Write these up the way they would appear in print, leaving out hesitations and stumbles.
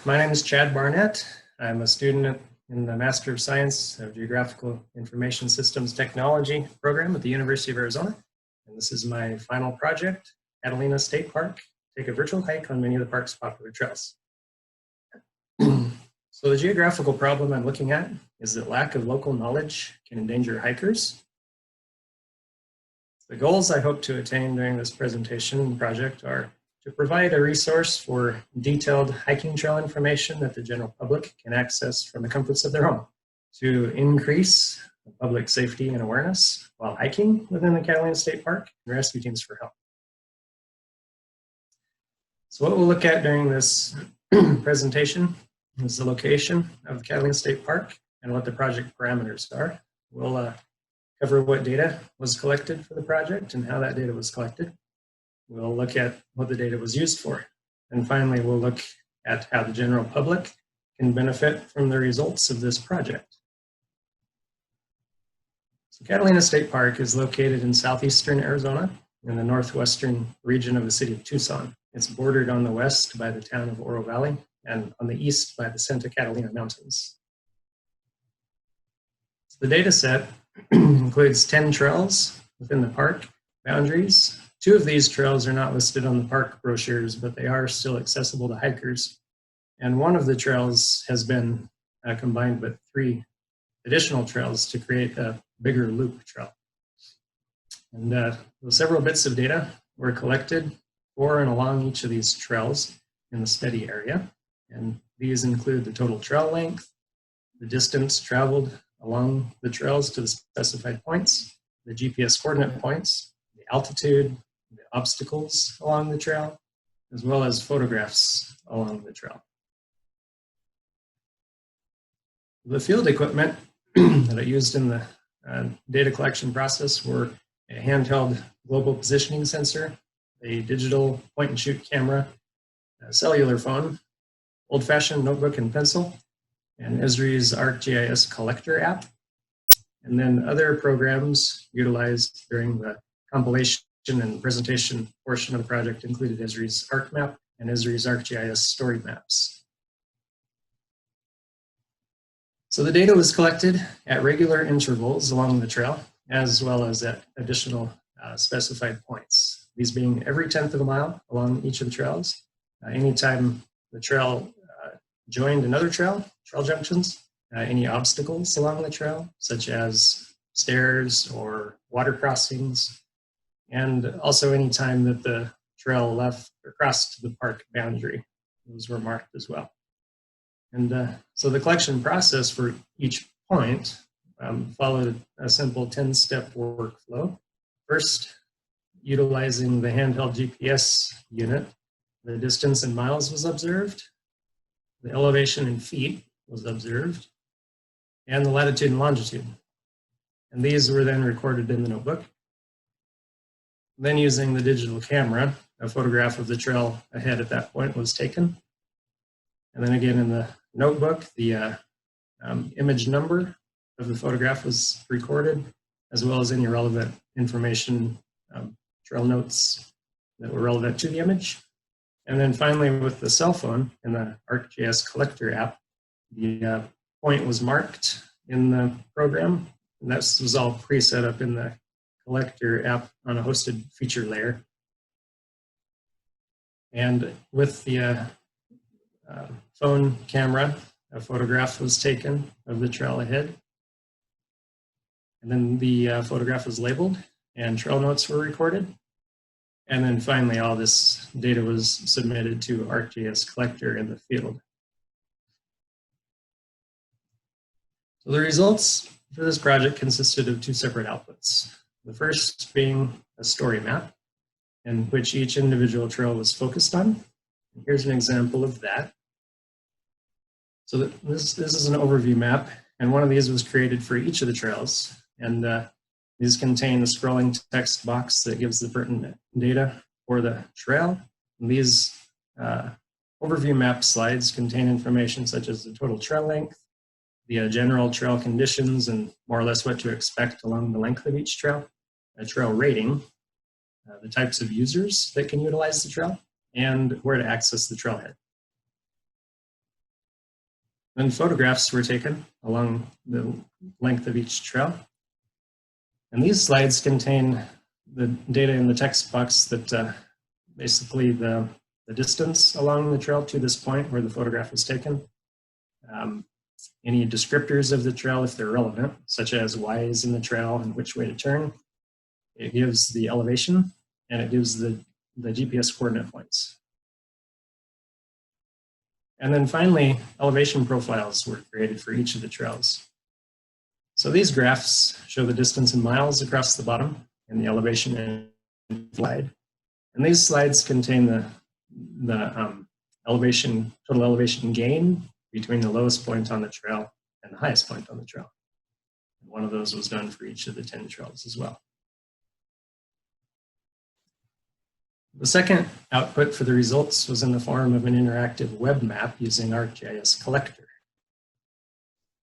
my name is Chad Barnett. I'm a student in the Master of Science of Geographical Information Systems Technology program at the University of Arizona. And this is my final project, Catalina State Park. Take a virtual hike on many of the park's popular trails. So the geographical problem I'm looking at is that lack of local knowledge can endanger hikers. The goals I hope to attain during this presentation and project are to provide a resource for detailed hiking trail information that the general public can access from the comforts of their home, to increase public safety and awareness while hiking within the Catalina State Park, and rescue teams for help. So what we'll look at during this presentation is the location of the Catalina State Park and what the project parameters are. We'll cover what data was collected for the project and how that data was collected. We'll look at what the data was used for. And finally, we'll look at how the general public can benefit from the results of this project. So Catalina State Park is located in southeastern Arizona in the northwestern region of the city of Tucson. It's bordered on the west by the town of Oro Valley and on the east by the Santa Catalina Mountains. So the data set includes 10 trails within the park boundaries. 2 of these trails are not listed on the park brochures, but they are still accessible to hikers. And one of the trails has been combined with 3 additional trails to create a bigger loop trail. And several bits of data were collected for and along each of these trails in the study area. And these include the total trail length, the distance traveled along the trails to the specified points, the GPS coordinate points, the altitude, the obstacles along the trail, as well as photographs along the trail. The field equipment that I used in the data collection process were a handheld global positioning sensor, a digital point-and-shoot camera, a cellular phone, old-fashioned notebook and pencil, and Esri's ArcGIS collector app, and then other programs utilized during the compilation and presentation portion of the project included Esri's ArcMap and Esri's ArcGIS story maps. So the data was collected at regular intervals along the trail, as well as at additional specified points. These being every 1/10 of a mile along each of the trails. Anytime the trail joined another trail junctions, any obstacles along the trail, such as stairs or water crossings, and also any time that the trail left or crossed the park boundary. Those were marked as well. And so the collection process for each point followed a simple 10-step workflow. First, utilizing the handheld GPS unit, the distance in miles was observed, the elevation in feet was observed, and the latitude and longitude. And these were then recorded in the notebook. Then using the digital camera, a photograph of the trail ahead at that point was taken. And then again in the notebook, the image number of the photograph was recorded, as well as any relevant information, trail notes that were relevant to the image. And then finally with the cell phone in the ArcGIS collector app, the point was marked in the program. And that was all pre-set up in the collector app on a hosted feature layer. And with the phone camera, a photograph was taken of the trail ahead. And then the photograph was labeled and trail notes were recorded. And then finally, all this data was submitted to ArcGIS collector in the field. So the results for this project consisted of 2 separate outputs. The first being a story map in which each individual trail was focused on. Here's an example of that. So this is an overview map, and one of these was created for each of the trails. And these contain the scrolling text box that gives the pertinent data for the trail. And these overview map slides contain information such as the total trail length, the general trail conditions, and more or less what to expect along the length of each trail, a trail rating, the types of users that can utilize the trail, and where to access the trailhead. Then photographs were taken along the length of each trail. And these slides contain the data in the text box that basically the distance along the trail to this point where the photograph was taken, any descriptors of the trail if they're relevant, such as why is in the trail and which way to turn. It gives the elevation, and it gives the GPS coordinate points. And then finally, elevation profiles were created for each of the trails. So these graphs show the distance in miles across the bottom and the elevation in slide. And these slides contain the total elevation gain between the lowest point on the trail and the highest point on the trail. And one of those was done for each of the 10 trails as well. The second output for the results was in the form of an interactive web map using ArcGIS Collector.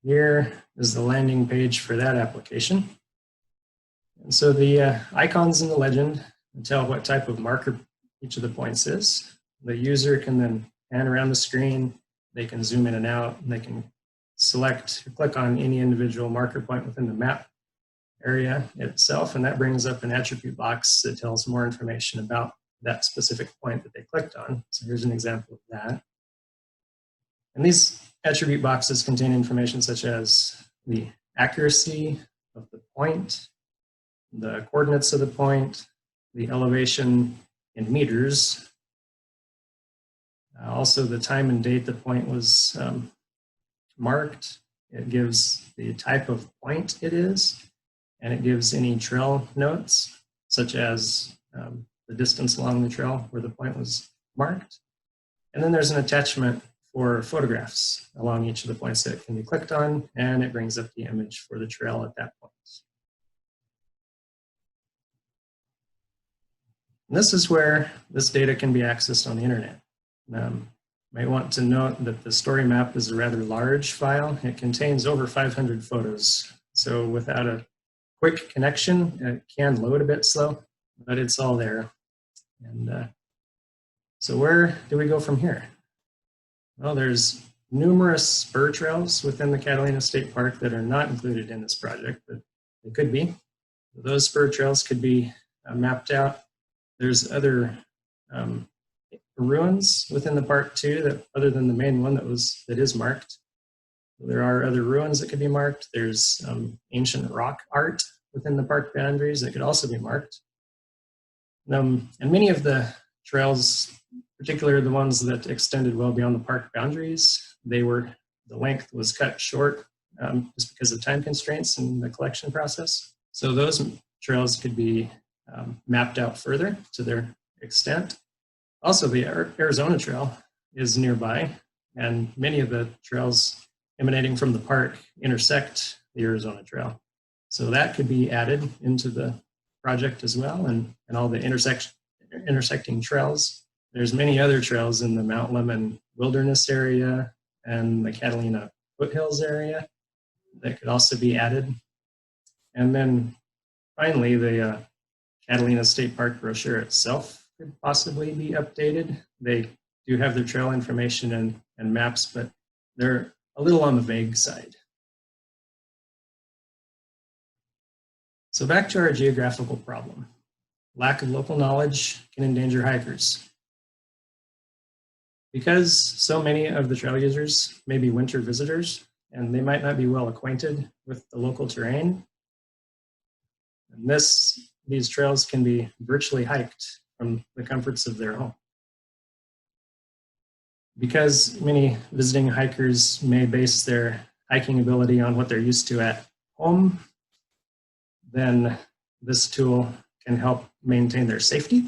Here is the landing page for that application. And so the icons in the legend tell what type of marker each of the points is. The user can then pan around the screen, they can zoom in and out, and they can click on any individual marker point within the map area itself, and that brings up an attribute box that tells more information about that specific point that they clicked on. So here's an example of that. And these attribute boxes contain information such as the accuracy of the point, the coordinates of the point, the elevation in meters, also the time and date the point was marked. It gives the type of point it is, and it gives any trail notes, such as the distance along the trail where the point was marked. And then there's an attachment for photographs along each of the points that can be clicked on, and it brings up the image for the trail at that point. And this is where this data can be accessed on the internet. You might want to note that the story map is a rather large file. It contains over 500 photos. So without a quick connection, it can load a bit slow, but it's all there. And so where do we go from here? Well, there's numerous spur trails within the Catalina State Park that are not included in this project, but they could be. Those spur trails could be mapped out. There's other ruins within the park too, that other than the main one that is marked. There are other ruins that could be marked. There's ancient rock art within the park boundaries that could also be marked. And many of the trails, particularly the ones that extended well beyond the park boundaries, the length was cut short just because of time constraints in the collection process. So those trails could be mapped out further to their extent. Also, the Arizona Trail is nearby, and many of the trails emanating from the park intersect the Arizona Trail. So that could be added into the project as well, and all the intersecting trails. There's many other trails in the Mount Lemmon Wilderness area and the Catalina Foothills area that could also be added. And then finally, the Catalina State Park brochure itself could possibly be updated. They do have their trail information and maps, but they're a little on the vague side. So back to our geographical problem. Lack of local knowledge can endanger hikers. Because so many of the trail users may be winter visitors, and they might not be well acquainted with the local terrain, and these trails can be virtually hiked from the comforts of their home. Because many visiting hikers may base their hiking ability on what they're used to at home, then this tool can help maintain their safety,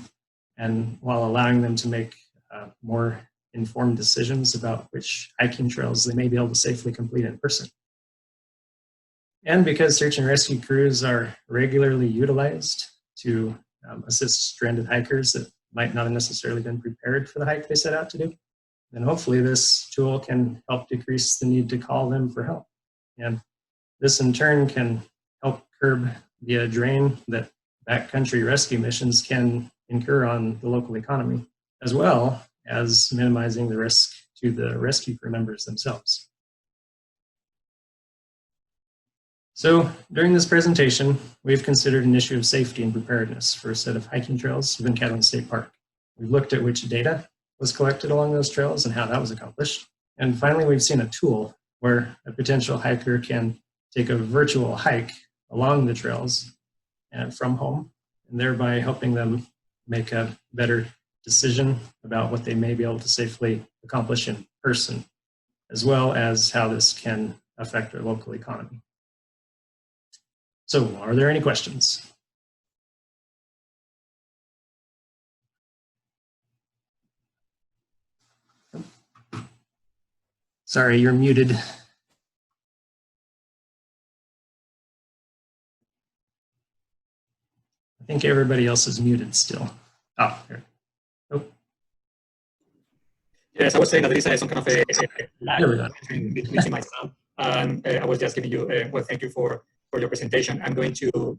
and while allowing them to make more informed decisions about which hiking trails they may be able to safely complete in person. And because search and rescue crews are regularly utilized to assist stranded hikers that might not have necessarily been prepared for the hike they set out to do, then hopefully this tool can help decrease the need to call them for help. And this in turn can help curb the drain that backcountry rescue missions can incur on the local economy, as well as minimizing the risk to the rescue crew members themselves. So during this presentation, we've considered an issue of safety and preparedness for a set of hiking trails within Catalina State Park. We've looked at which data was collected along those trails and how that was accomplished. And finally, we've seen a tool where a potential hiker can take a virtual hike along the trails and from home, and thereby helping them make a better decision about what they may be able to safely accomplish in person, as well as how this can affect their local economy. So, are there any questions? Sorry, you're muted. I think everybody else is muted still. Oh, here. Oh. Yes, I was saying that there is some kind of a lag There we go. between my sound. And I was just giving you, well, thank you for your presentation. I'm going to